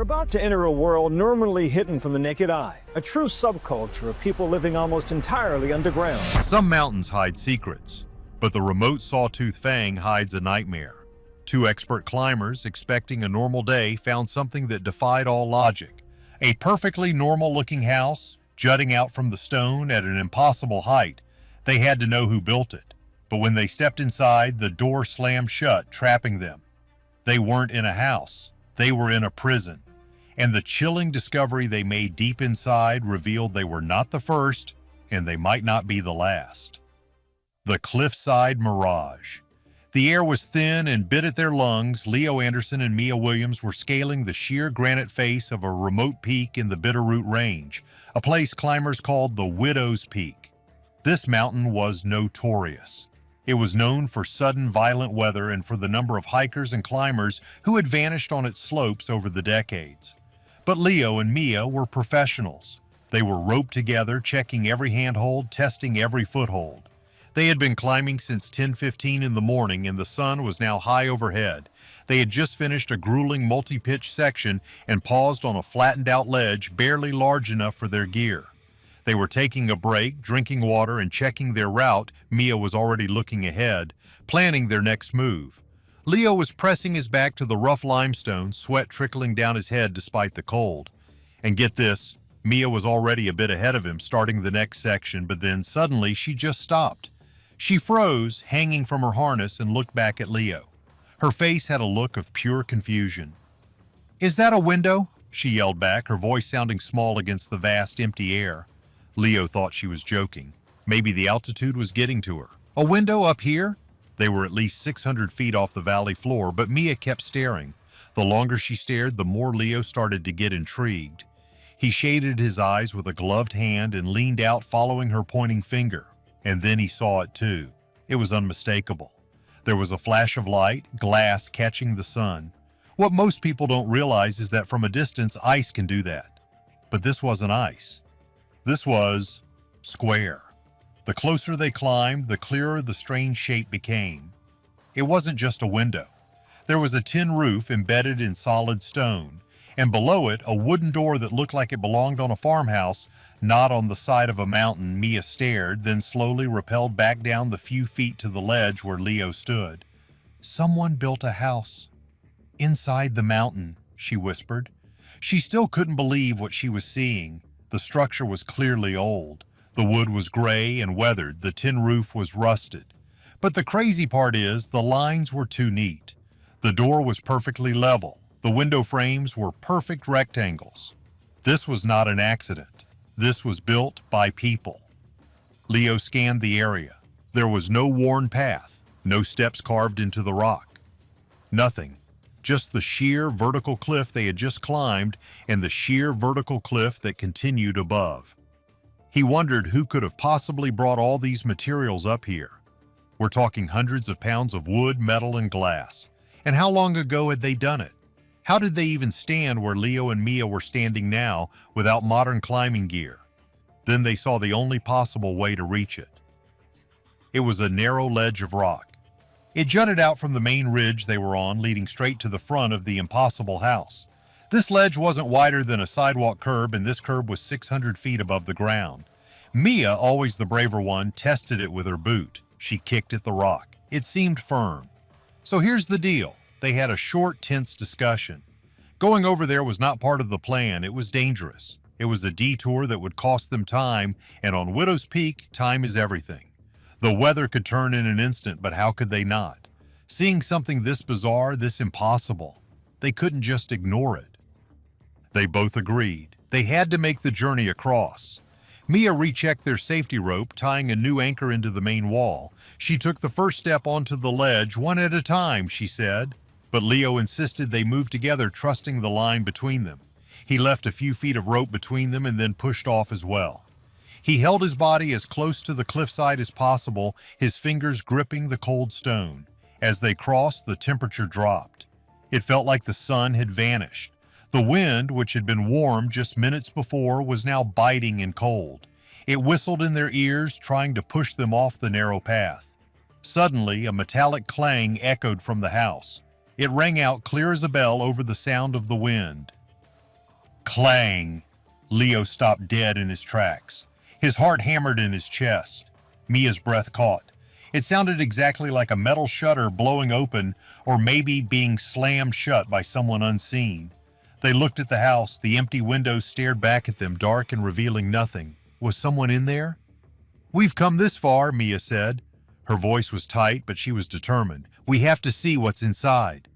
We're about to enter a world normally hidden from the naked eye, a true subculture of people living almost entirely underground. Some mountains hide secrets, but the remote Sawtooth Fang hides a nightmare. Two expert climbers, expecting a normal day, found something that defied all logic. A perfectly normal-looking house, jutting out from the stone at an impossible height. They had to know who built it, but when they stepped inside, the door slammed shut, trapping them. They weren't in a house. They were in a prison, and the chilling discovery they made deep inside revealed they were not the first, and they might not be the last. The cliffside mirage. The air was thin and bit at their lungs. Leo Anderson and Mia Williams were scaling the sheer granite face of a remote peak in the Bitterroot Range, a place climbers called the Widow's Peak. This mountain was notorious. It was known for sudden violent weather and for the number of hikers and climbers who had vanished on its slopes over the decades. But Leo and Mia were professionals. They were roped together, checking every handhold, testing every foothold. They had been climbing since 10:15 in the morning, and the sun was now high overhead. They had just finished a grueling multi-pitch section and paused on a flattened-out ledge barely large enough for their gear. They were taking a break, drinking water, and checking their route. Mia was already looking ahead, planning their next move. Leo was pressing his back to the rough limestone, sweat trickling down his head despite the cold. And get this, Mia was already a bit ahead of him, starting the next section, but then suddenly she just stopped. She froze, hanging from her harness, and looked back at Leo. Her face had a look of pure confusion. "Is that a window?" she yelled back, her voice sounding small against the vast, empty air. Leo thought she was joking. Maybe the altitude was getting to her. "A window up here?" They were at least 600 feet off the valley floor, but Mia kept staring. The longer she stared, the more Leo started to get intrigued. He shaded his eyes with a gloved hand and leaned out, following her pointing finger. And then he saw it too. It was unmistakable. There was a flash of light, glass catching the sun. What most people don't realize is that from a distance, ice can do that. But this wasn't ice. This was square. The closer they climbed, the clearer the strange shape became. It wasn't just a window. There was a tin roof embedded in solid stone, and below it, a wooden door that looked like it belonged on a farmhouse, not on the side of a mountain. Mia stared, then slowly rappelled back down the few feet to the ledge where Leo stood. "Someone built a house inside the mountain," she whispered. She still couldn't believe what she was seeing. The structure was clearly old. The wood was gray and weathered. The tin roof was rusted. But the crazy part is, the lines were too neat. The door was perfectly level. The window frames were perfect rectangles. This was not an accident. This was built by people. Leo scanned the area. There was no worn path, no steps carved into the rock. Nothing. Just the sheer vertical cliff they had just climbed and the sheer vertical cliff that continued above. He wondered who could have possibly brought all these materials up here. We're talking hundreds of pounds of wood, metal, and glass. And how long ago had they done it? How did they even stand where Leo and Mia were standing now without modern climbing gear? Then they saw the only possible way to reach it. It was a narrow ledge of rock. It jutted out from the main ridge they were on, leading straight to the front of the impossible house. This ledge wasn't wider than a sidewalk curb, and this curb was 600 feet above the ground. Mia, always the braver one, tested it with her boot. She kicked at the rock. It seemed firm. So here's the deal. They had a short, tense discussion. Going over there was not part of the plan. It was dangerous. It was a detour that would cost them time, and on Widow's Peak, time is everything. The weather could turn in an instant, but how could they not? Seeing something this bizarre, this impossible, they couldn't just ignore it. They both agreed. They had to make the journey across. Mia rechecked their safety rope, tying a new anchor into the main wall. She took the first step onto the ledge, one at a time, she said. But Leo insisted they move together, trusting the line between them. He left a few feet of rope between them and then pushed off as well. He held his body as close to the cliffside as possible, his fingers gripping the cold stone. As they crossed, the temperature dropped. It felt like the sun had vanished. The wind, which had been warm just minutes before, was now biting and cold. It whistled in their ears, trying to push them off the narrow path. Suddenly, a metallic clang echoed from the house. It rang out clear as a bell over the sound of the wind. Clang! Leo stopped dead in his tracks. His heart hammered in his chest. Mia's breath caught. It sounded exactly like a metal shutter blowing open or maybe being slammed shut by someone unseen. They looked at the house. The empty windows stared back at them, dark and revealing nothing. Was someone in there? "We've come this far," Mia said. Her voice was tight, but she was determined. "We have to see what's inside."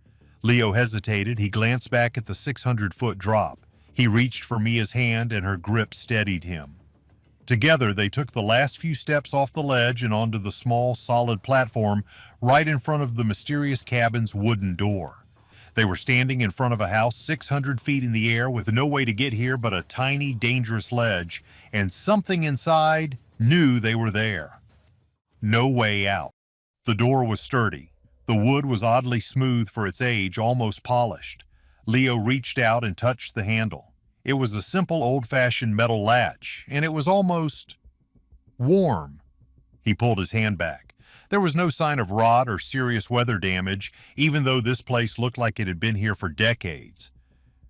Leo hesitated. He glanced back at the 600-foot drop. He reached for Mia's hand, and her grip steadied him. Together, they took the last few steps off the ledge and onto the small, solid platform right in front of the mysterious cabin's wooden door. They were standing in front of a house 600 feet in the air with no way to get here but a tiny, dangerous ledge, and something inside knew they were there. No way out. The door was sturdy. The wood was oddly smooth for its age, almost polished. Leo reached out and touched the handle. It was a simple old-fashioned metal latch, and it was almost warm. He pulled his hand back. There was no sign of rot or serious weather damage, even though this place looked like it had been here for decades.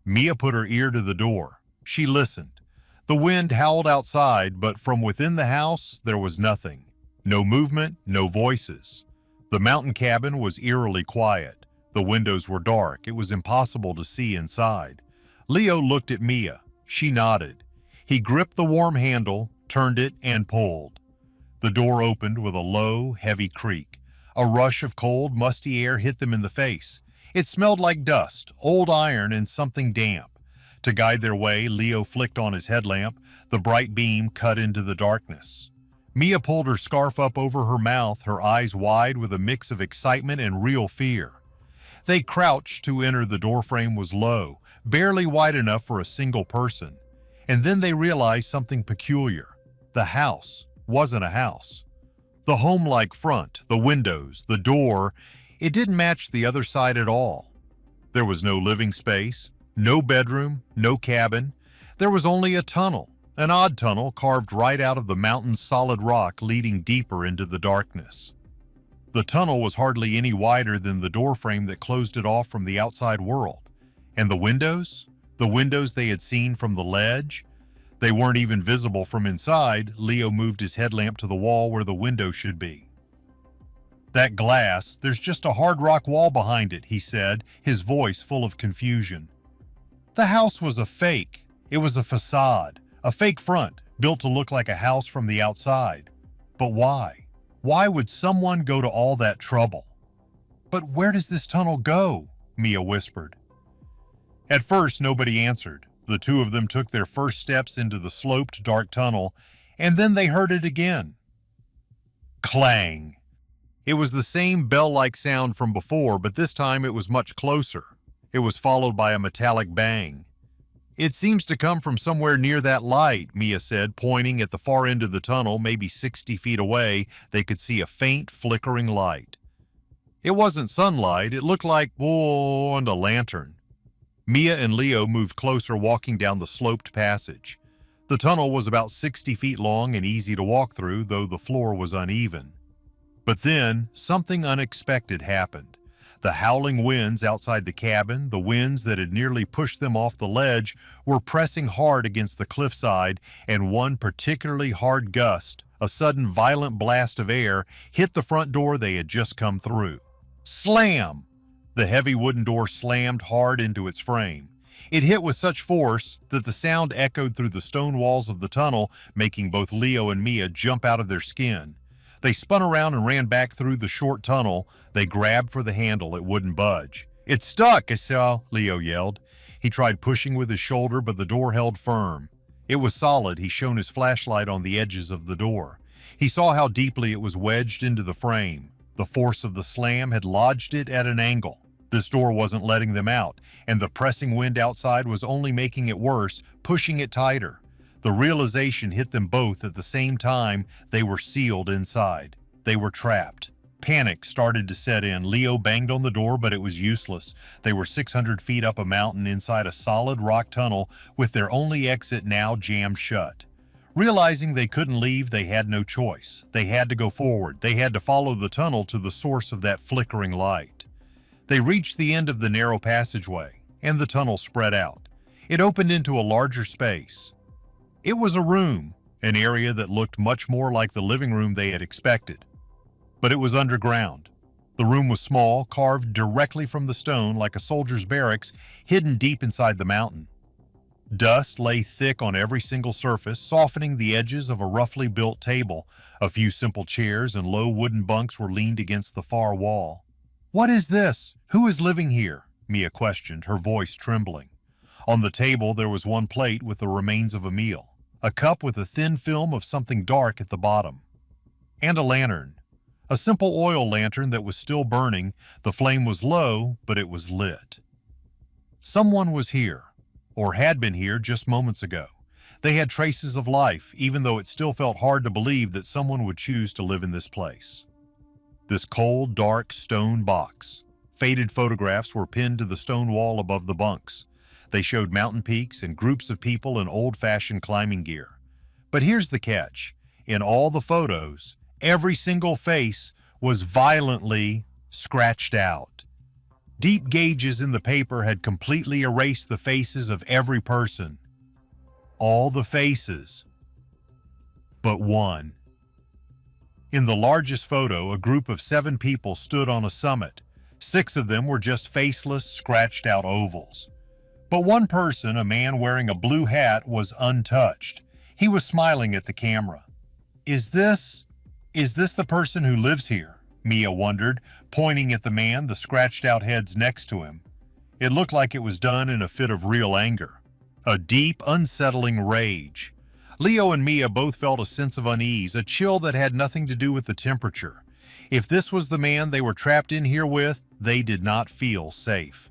Mia put her ear to the door. She listened. The wind howled outside, but from within the house, there was nothing. No movement, no voices. The mountain cabin was eerily quiet. The windows were dark. It was impossible to see inside. Leo looked at Mia. She nodded. He gripped the warm handle, turned it, and pulled. The door opened with a low, heavy creak. A rush of cold, musty air hit them in the face. It smelled like dust, old iron, and something damp. To guide their way, Leo flicked on his headlamp. The bright beam cut into the darkness. Mia pulled her scarf up over her mouth, her eyes wide with a mix of excitement and real fear. They crouched to enter. The doorframe was low, barely wide enough for a single person. And then they realized something peculiar. The house wasn't a house. The home-like front, the windows, the door, it didn't match the other side at all. There was no living space, no bedroom, no cabin. There was only a tunnel, an odd tunnel carved right out of the mountain's solid rock leading deeper into the darkness. The tunnel was hardly any wider than the doorframe that closed it off from the outside world. And the windows? The windows they had seen from the ledge? They weren't even visible from inside. Leo moved his headlamp to the wall where the window should be. "That glass, there's just a hard rock wall behind it," he said, his voice full of confusion. The house was a fake. It was a facade, a fake front, built to look like a house from the outside. But why? Why would someone go to all that trouble? "But where does this tunnel go?" Mia whispered. At first, nobody answered. The two of them took their first steps into the sloped, dark tunnel, and then they heard it again. Clang! It was the same bell-like sound from before, but this time it was much closer. It was followed by a metallic bang. "It seems to come from somewhere near that light," Mia said, pointing at the far end of the tunnel, maybe 60 feet away. They could see a faint, flickering light. It wasn't sunlight. It looked like, a lantern. Mia and Leo moved closer, walking down the sloped passage. The tunnel was about 60 feet long and easy to walk through, though the floor was uneven. But then, something unexpected happened. The howling winds outside the cabin, the winds that had nearly pushed them off the ledge, were pressing hard against the cliffside, and one particularly hard gust, a sudden violent blast of air, hit the front door they had just come through. Slam! The heavy wooden door slammed hard into its frame. It hit with such force that the sound echoed through the stone walls of the tunnel, making both Leo and Mia jump out of their skin. They spun around and ran back through the short tunnel. They grabbed for the handle. It wouldn't budge. "It's stuck, I saw," Leo yelled. He tried pushing with his shoulder, but the door held firm. It was solid. He shone his flashlight on the edges of the door. He saw how deeply it was wedged into the frame. The force of the slam had lodged it at an angle. This door wasn't letting them out, and the pressing wind outside was only making it worse, pushing it tighter. The realization hit them both at the same time. They were sealed inside. They were trapped. Panic started to set in. Leo banged on the door, but it was useless. They were 600 feet up a mountain inside a solid rock tunnel with their only exit now jammed shut. Realizing they couldn't leave, they had no choice. They had to go forward. They had to follow the tunnel to the source of that flickering light. They reached the end of the narrow passageway, and the tunnel spread out. It opened into a larger space. It was a room, an area that looked much more like the living room they had expected. But it was underground. The room was small, carved directly from the stone like a soldier's barracks, hidden deep inside the mountain. Dust lay thick on every single surface, softening the edges of a roughly built table. A few simple chairs and low wooden bunks were leaned against the far wall. "What is this? Who is living here?" Mia questioned, her voice trembling. On the table there was one plate with the remains of a meal, a cup with a thin film of something dark at the bottom, and a lantern. A simple oil lantern that was still burning. The flame was low, but it was lit. Someone was here, or had been here just moments ago. They had traces of life, even though it still felt hard to believe that someone would choose to live in this place. This cold, dark stone box. Faded photographs were pinned to the stone wall above the bunks. They showed mountain peaks and groups of people in old-fashioned climbing gear. But here's the catch. In all the photos, every single face was violently scratched out. Deep gauges in the paper had completely erased the faces of every person. All the faces, but one. In the largest photo, a group of 7 people stood on a summit. 6 of them were just faceless, scratched-out ovals. But one person, a man wearing a blue hat, was untouched. He was smiling at the camera. Is this the person who lives here?" Mia wondered, pointing at the man, the scratched-out heads next to him. It looked like it was done in a fit of real anger. A deep, unsettling rage. Leo and Mia both felt a sense of unease, a chill that had nothing to do with the temperature. If this was the man they were trapped in here with, they did not feel safe.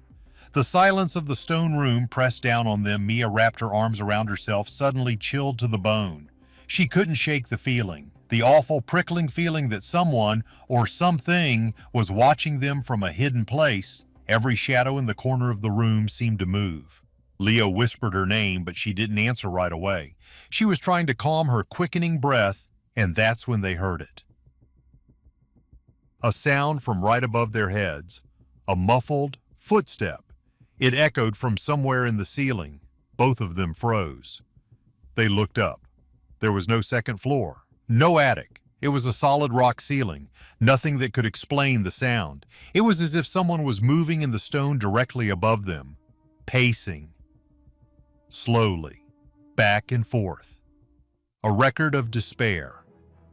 The silence of the stone room pressed down on them. Mia wrapped her arms around herself, suddenly chilled to the bone. She couldn't shake the feeling, the awful, prickling feeling that someone or something was watching them from a hidden place. Every shadow in the corner of the room seemed to move. Leo whispered her name, but she didn't answer right away. She was trying to calm her quickening breath, and that's when they heard it. A sound from right above their heads, a muffled footstep. It echoed from somewhere in the ceiling. Both of them froze. They looked up. There was no second floor, no attic. It was a solid rock ceiling, nothing that could explain the sound. It was as if someone was moving in the stone directly above them, pacing. Slowly, back and forth. A record of despair.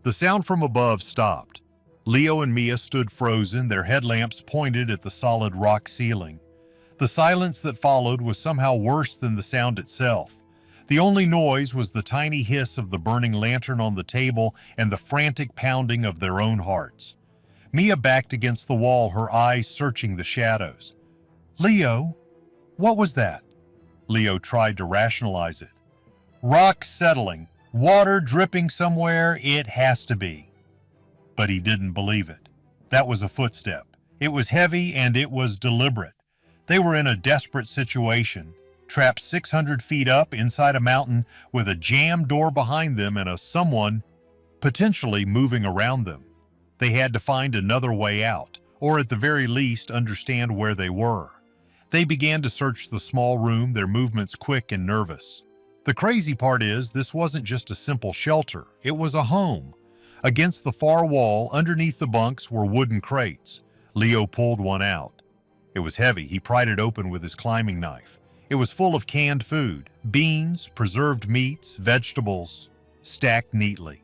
The sound from above stopped. Leo and Mia stood frozen, their headlamps pointed at the solid rock ceiling. The silence that followed was somehow worse than the sound itself. The only noise was the tiny hiss of the burning lantern on the table and the frantic pounding of their own hearts. Mia backed against the wall, her eyes searching the shadows. "Leo, what was that?" Leo tried to rationalize it. "Rock settling, water dripping somewhere, it has to be." But he didn't believe it. That was a footstep. It was heavy and it was deliberate. They were in a desperate situation, trapped 600 feet up inside a mountain with a jammed door behind them and someone potentially moving around them. They had to find another way out, or at the very least understand where they were. They began to search the small room, their movements quick and nervous. The crazy part is, this wasn't just a simple shelter, it was a home. Against the far wall, underneath the bunks, were wooden crates. Leo pulled one out. It was heavy. He pried it open with his climbing knife. It was full of canned food, beans, preserved meats, vegetables, stacked neatly.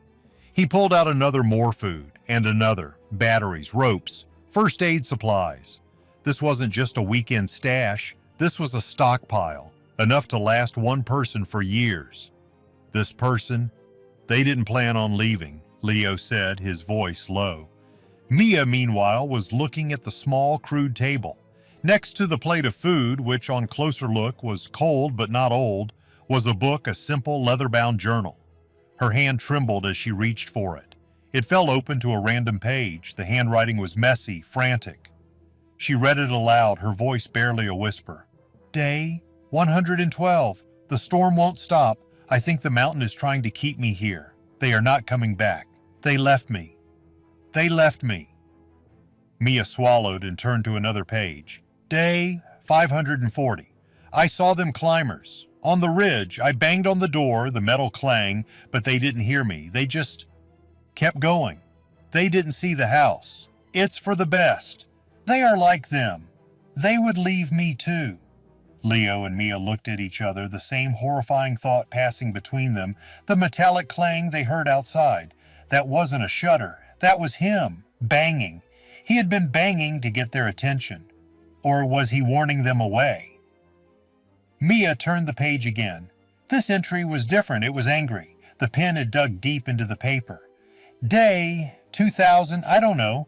He pulled out more food, and another, batteries, ropes, first aid supplies. This wasn't just a weekend stash. This was a stockpile, enough to last one person for years. This person, they didn't plan on leaving, Leo said, his voice low. Mia, meanwhile, was looking at the small, crude table. Next to the plate of food, which on closer look was cold but not old, was a book, a simple leather-bound journal. Her hand trembled as she reached for it. It fell open to a random page. The handwriting was messy, frantic. She read it aloud, her voice barely a whisper. "Day 112. The storm won't stop. I think the mountain is trying to keep me here. They are not coming back. They left me. They left me." Mia swallowed and turned to another page. "Day 540. I saw them climbers. On the ridge, I banged on the door, the metal clang, but they didn't hear me. They just kept going. They didn't see the house. It's for the best. They are like them. They would leave me too. Leo and Mia looked at each other, the same horrifying thought passing between them, the metallic clang they heard outside. That wasn't a shutter. That was him, banging. He had been banging to get their attention. Or was he warning them away? Mia turned the page again. This entry was different. It was angry. The pen had dug deep into the paper. Day 2000, I don't know.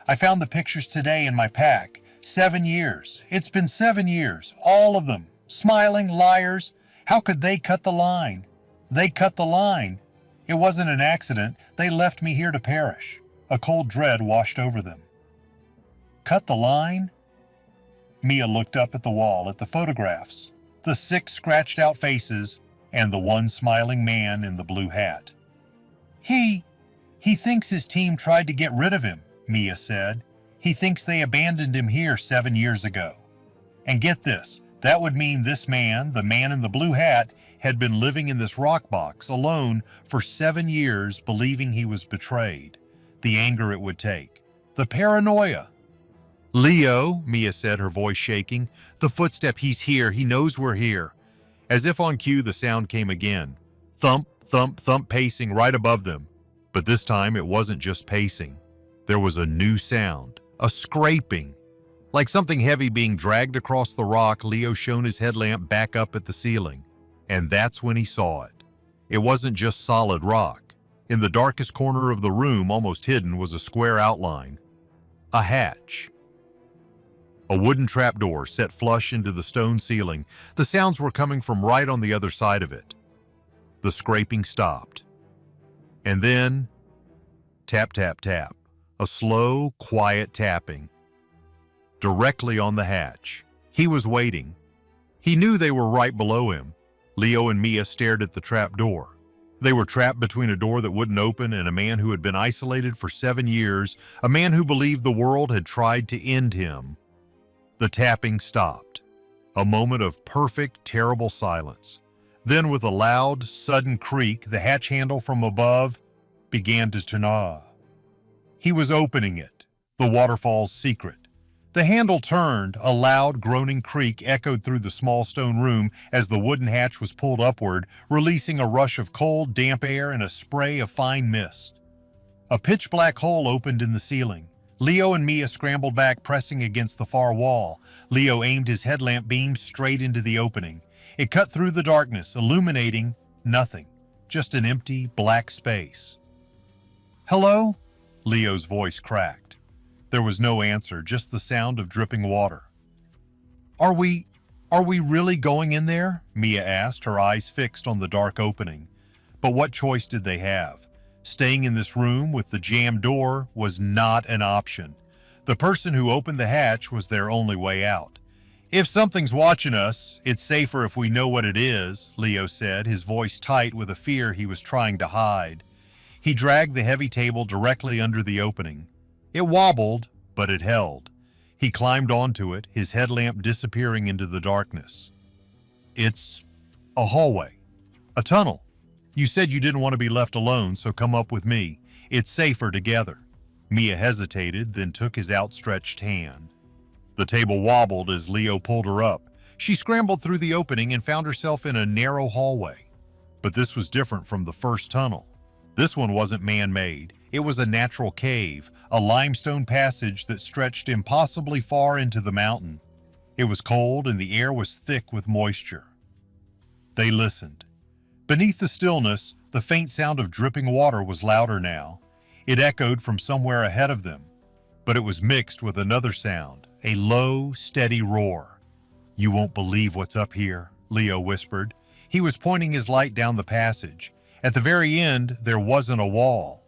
I found the pictures today in my pack. 7 years. It's been 7 years. All of them. Smiling liars. How could they cut the line? They cut the line. It wasn't an accident. They left me here to perish. A cold dread washed over them. Cut the line? Mia looked up at the wall, at the photographs, the 6 scratched-out faces, and the one smiling man in the blue hat. He thinks his team tried to get rid of him, Mia said. He thinks they abandoned him here 7 years ago. And get this, that would mean this man, the man in the blue hat, had been living in this rock box alone for 7 years, believing he was betrayed. The anger it would take. The paranoia. Leo, Mia said, her voice shaking. The footstep, he's here. He knows we're here. As if on cue, the sound came again. Thump, thump, thump, pacing right above them. But this time it wasn't just pacing. There was a new sound, a scraping. Like something heavy being dragged across the rock, Leo shone his headlamp back up at the ceiling. And that's when he saw it. It wasn't just solid rock. In the darkest corner of the room, almost hidden, was a square outline. A hatch. A wooden trapdoor set flush into the stone ceiling. The sounds were coming from right on the other side of it. The scraping stopped. And then, tap, tap, tap. A slow, quiet tapping. Directly on the hatch. He was waiting. He knew they were right below him. Leo and Mia stared at the trapdoor. They were trapped between a door that wouldn't open and a man who had been isolated for 7 years, a man who believed the world had tried to end him. The tapping stopped. A moment of perfect, terrible silence. Then with a loud, sudden creak, the hatch handle from above began to turn. He was opening it, the waterfall's secret. The handle turned, a loud, groaning creak echoed through the small stone room as the wooden hatch was pulled upward, releasing a rush of cold, damp air and a spray of fine mist. A pitch-black hole opened in the ceiling. Leo and Mia scrambled back, pressing against the far wall. Leo aimed his headlamp beam straight into the opening. It cut through the darkness, illuminating nothing, just an empty, black space. "Hello?" Leo's voice cracked. There was no answer, just the sound of dripping water. Are we really going in there?" Mia asked, her eyes fixed on the dark opening. But what choice did they have? Staying in this room with the jammed door was not an option. The person who opened the hatch was their only way out. "If something's watching us, it's safer if we know what it is," Leo said, his voice tight with a fear he was trying to hide. He dragged the heavy table directly under the opening. It wobbled, but it held. He climbed onto it, his headlamp disappearing into the darkness. "It's a hallway. A tunnel. You said you didn't want to be left alone, so come up with me. It's safer together." Mia hesitated, then took his outstretched hand. The table wobbled as Leo pulled her up. She scrambled through the opening and found herself in a narrow hallway. But this was different from the first tunnel. This one wasn't man-made. It was a natural cave, a limestone passage that stretched impossibly far into the mountain. It was cold and the air was thick with moisture. They listened. Beneath the stillness, the faint sound of dripping water was louder now. It echoed from somewhere ahead of them, but it was mixed with another sound, a low, steady roar. "You won't believe what's up here," Leo whispered. He was pointing his light down the passage. At the very end, there wasn't a wall.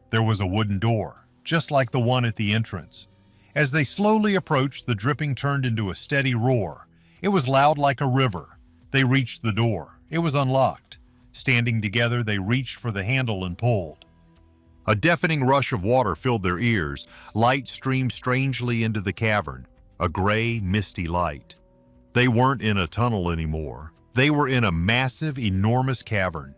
There was a wooden door, just like the one at the entrance. As they slowly approached, the dripping turned into a steady roar. It was loud like a river. They reached the door. It was unlocked. Standing together, they reached for the handle and pulled. A deafening rush of water filled their ears. Light streamed strangely into the cavern, a gray, misty light. They weren't in a tunnel anymore. They were in a massive, enormous cavern.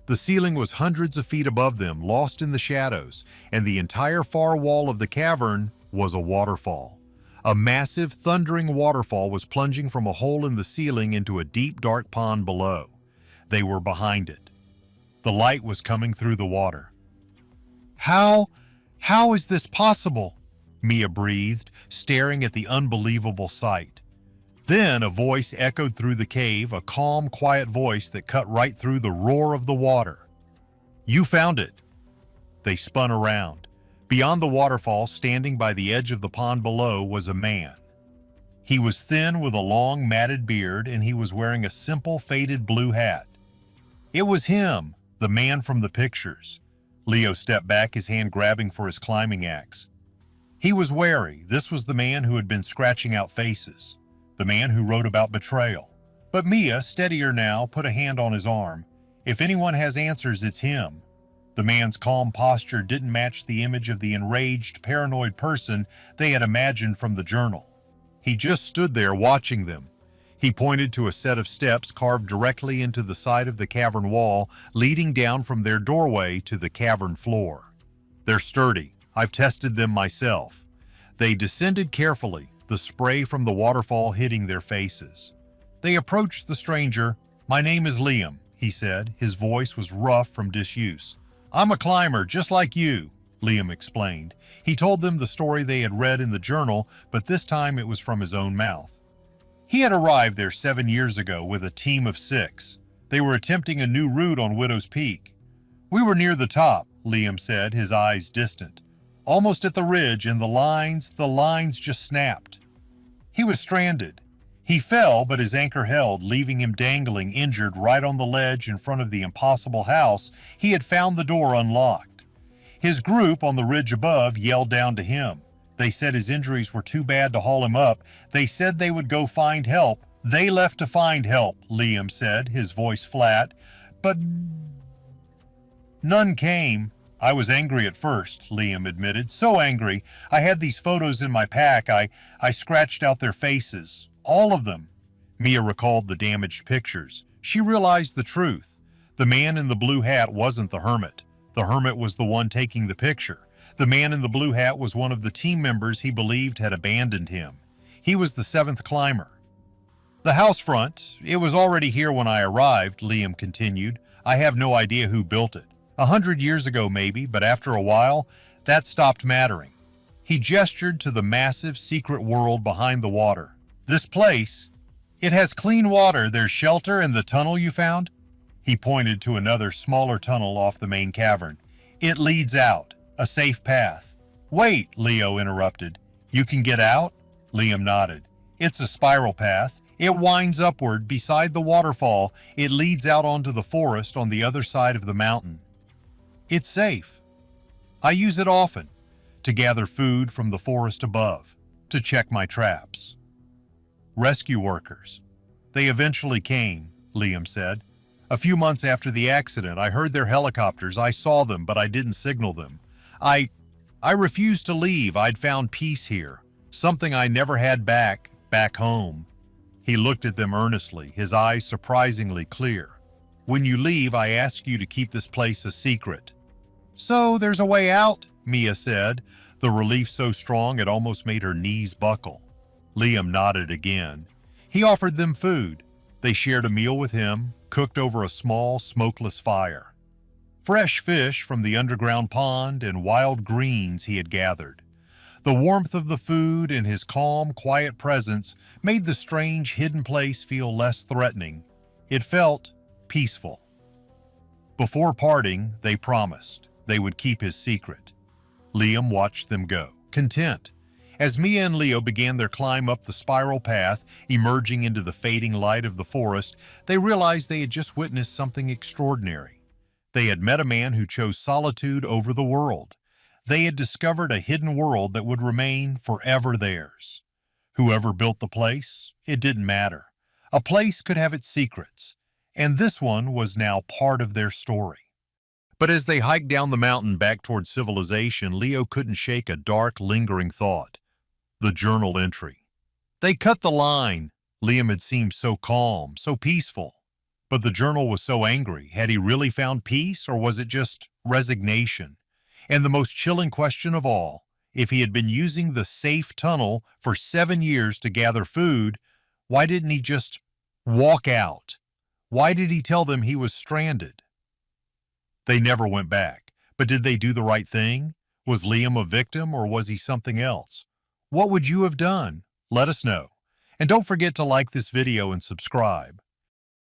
The ceiling was hundreds of feet above them, lost in the shadows, and the entire far wall of the cavern was a waterfall. A massive, thundering waterfall was plunging from a hole in the ceiling into a deep, dark pond below. They were behind it. The light was coming through the water. How is this possible? Mia breathed, staring at the unbelievable sight. Then a voice echoed through the cave, a calm, quiet voice that cut right through the roar of the water. You found it. They spun around. Beyond the waterfall, standing by the edge of the pond below, was a man. He was thin with a long, matted beard, and he was wearing a simple, faded blue hat. It was him, the man from the pictures. Leo stepped back, his hand grabbing for his climbing axe. He was wary. This was the man who had been scratching out faces. The man who wrote about betrayal. But Mia, steadier now, put a hand on his arm. If anyone has answers, it's him. The man's calm posture didn't match the image of the enraged, paranoid person they had imagined from the journal. He just stood there watching them. He pointed to a set of steps carved directly into the side of the cavern wall, leading down from their doorway to the cavern floor. They're sturdy. I've tested them myself. They descended carefully, the spray from the waterfall hitting their faces. They approached the stranger. My name is Liam, he said. His voice was rough from disuse. I'm a climber, just like you, Liam explained. He told them the story they had read in the journal, but this time it was from his own mouth. He had arrived there 7 years ago with a team of 6. They were attempting a new route on Widow's Peak. We were near the top, Liam said, his eyes distant. Almost at the ridge, and the lines just snapped. He was stranded. He fell, but his anchor held, leaving him dangling, injured, right on the ledge in front of the impossible house. He had found the door unlocked. His group on the ridge above yelled down to him. They said his injuries were too bad to haul him up. They said they would go find help. They left to find help, Liam said, his voice flat. But none came. I was angry at first, Liam admitted. So angry. I had these photos in my pack. I scratched out their faces. All of them. Mia recalled the damaged pictures. She realized the truth. The man in the blue hat wasn't the hermit. The hermit was the one taking the picture. The man in the blue hat was one of the team members he believed had abandoned him. He was the 7th climber. The house front, it was already here when I arrived, Liam continued. I have no idea who built it. 100 years ago maybe, but after a while, that stopped mattering. He gestured to the massive secret world behind the water. This place, it has clean water, there's shelter, and the tunnel you found? He pointed to another smaller tunnel off the main cavern. It leads out, a safe path. Wait, Leo interrupted. You can get out? Liam nodded. It's a spiral path. It winds upward beside the waterfall. It leads out onto the forest on the other side of the mountain. It's safe. I use it often, to gather food from the forest above, to check my traps. Rescue workers. They eventually came, Liam said. A few months after the accident, I heard their helicopters. I saw them, but I didn't signal them. I refused to leave. I'd found peace here, something I never had back home. He looked at them earnestly, his eyes surprisingly clear. When you leave, I ask you to keep this place a secret. So there's a way out, Mia said, the relief so strong it almost made her knees buckle. Liam nodded again. He offered them food. They shared a meal with him, cooked over a small, smokeless fire. Fresh fish from the underground pond and wild greens he had gathered. The warmth of the food and his calm, quiet presence made the strange, hidden place feel less threatening. It felt peaceful. Before parting, they promised they would keep his secret. Liam watched them go, content. As Mia and Leo began their climb up the spiral path, emerging into the fading light of the forest, they realized they had just witnessed something extraordinary. They had met a man who chose solitude over the world. They had discovered a hidden world that would remain forever theirs. Whoever built the place, it didn't matter. A place could have its secrets, and this one was now part of their story. But as they hiked down the mountain back toward civilization, Leo couldn't shake a dark, lingering thought. The journal entry. They cut the line. Liam had seemed so calm, so peaceful. But the journal was so angry. Had he really found peace, or was it just resignation? And the most chilling question of all, if he had been using the safe tunnel for 7 years to gather food, why didn't he just walk out? Why did he tell them he was stranded? They never went back. But did they do the right thing? Was Liam a victim, or was he something else? What would you have done? Let us know. And don't forget to like this video and subscribe.